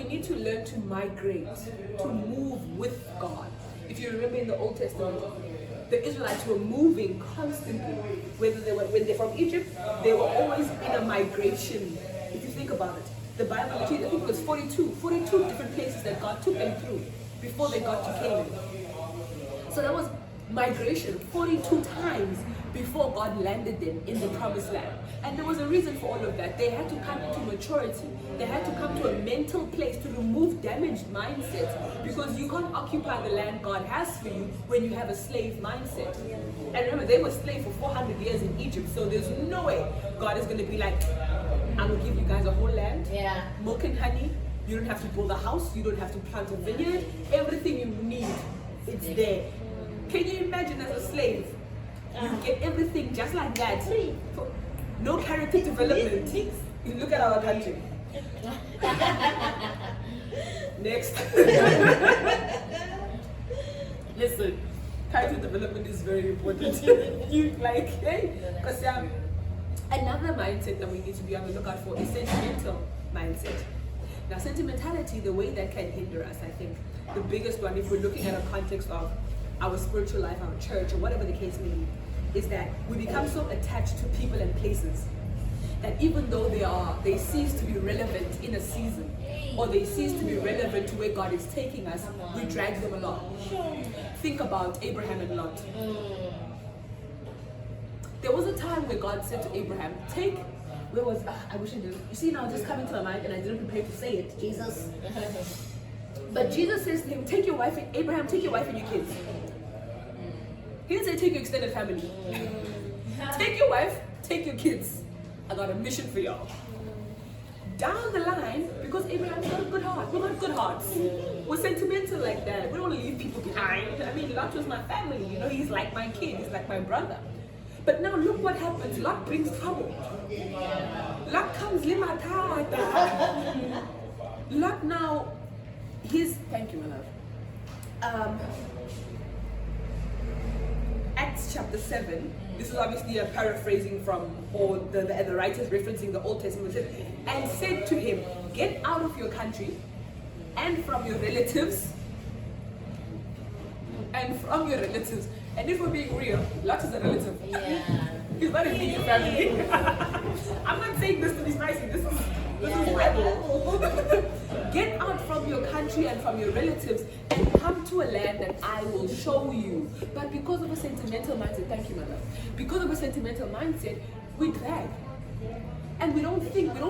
need to learn to migrate, to move with God. If you remember in the Old Testament, the Israelites were moving constantly. When they're from Egypt, they were always in a migration. If you think about it, the Bible, I think it was 42 different places that God took them through before they got to Canaan. So that was migration 42 times before God landed them in the promised land. And there was a reason for all of that. They had to come to maturity. They had to come to a mental place to remove damaged mindsets, because you can't occupy the land God has for you when you have a slave mindset. And remember, they were slaves for 400 years in Egypt, so there's no way God is going to be like, I'm going to give you guys a whole land, milk and honey. You don't have to build a house, you don't have to plant a vineyard. Everything you need, it's there. Can you imagine as a slave, you get everything just like that? No character development. You look at our country. Next. Listen, character development is very important. You like, hey? Because another mindset that we need to be on the lookout for is sentimental mindset. Now, sentimentality, the way that can hinder us, I think, the biggest one, if we're looking at a context of our spiritual life, our church, or whatever the case may be, is that we become so attached to people and places that even though they cease to be relevant in a season, or they cease to be relevant to where God is taking us, we drag them along. Think about Abraham and Lot. There was a time where God said to Abraham, I wish I did. You see, now just coming to my mind, and I didn't prepare to say it, Jesus. But Jesus says to him, Abraham, take your wife and your kids. He didn't say take your extended family. Take your wife, take your kids. I got a mission for y'all. Down the line, because Abraham's got a good heart. We got good hearts. We're sentimental like that. We don't want to leave people behind. I mean, Lot was my family. You know, he's like my kid. He's like my brother. But now look what happens. Lot brings trouble. Lot comes limatata. Lot now, thank you, my love. Acts chapter 7, this is obviously a paraphrasing from, or the writers referencing the Old Testament, and said to him, get out of your country and from your relatives, and if we're being real, Lot is a relative. He's not a big family. I'm not saying this to be spicy, this is Bible. Get out from your country and from your relatives and come to a land that I will show you. But because of a sentimental mindset, thank you, mother. Because of a sentimental mindset, we drag. And we don't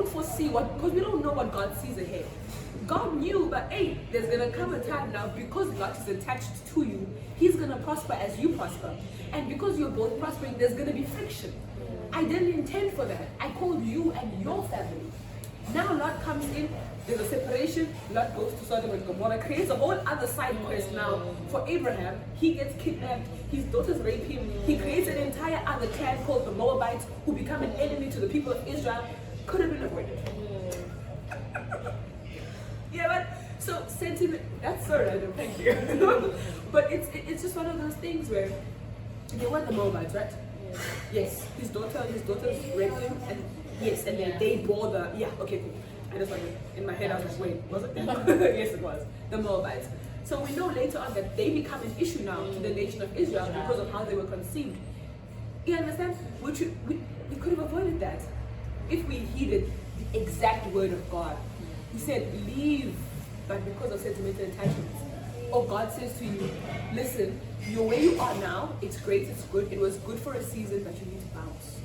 foresee because we don't know what God sees ahead. God knew, but hey, there's gonna come a time now, because God is attached to you, He's gonna prosper as you prosper. And because you're both prospering, there's gonna be friction. I didn't intend for that. I called you and your family. Now Lot comes in, there's a separation, Lot goes to Sodom and Gomorrah, creates a whole other side quest now for Abraham. He gets kidnapped, his daughters rape him, he creates an entire other clan called the Moabites, who become an enemy to the people of Israel. Could have been avoided. Yeah, but so sentiment, that's so random, thank you. But it's just one of those things where they were the Moabites, right? Yes, his daughters raped him, and yes, and then they bore okay, cool. I just wanted, in my head I was like, wait, was it them? Yes, it was, the Moabites. So we know later on that they become an issue now to the nation of Israel because of how they were conceived. You understand? We could have avoided that if we heeded the exact word of God. He said, leave, but because of sentimental attachments. Or God says to you, listen, you're where you are now, it's great, it's good, it was good for a season, but you need to bounce.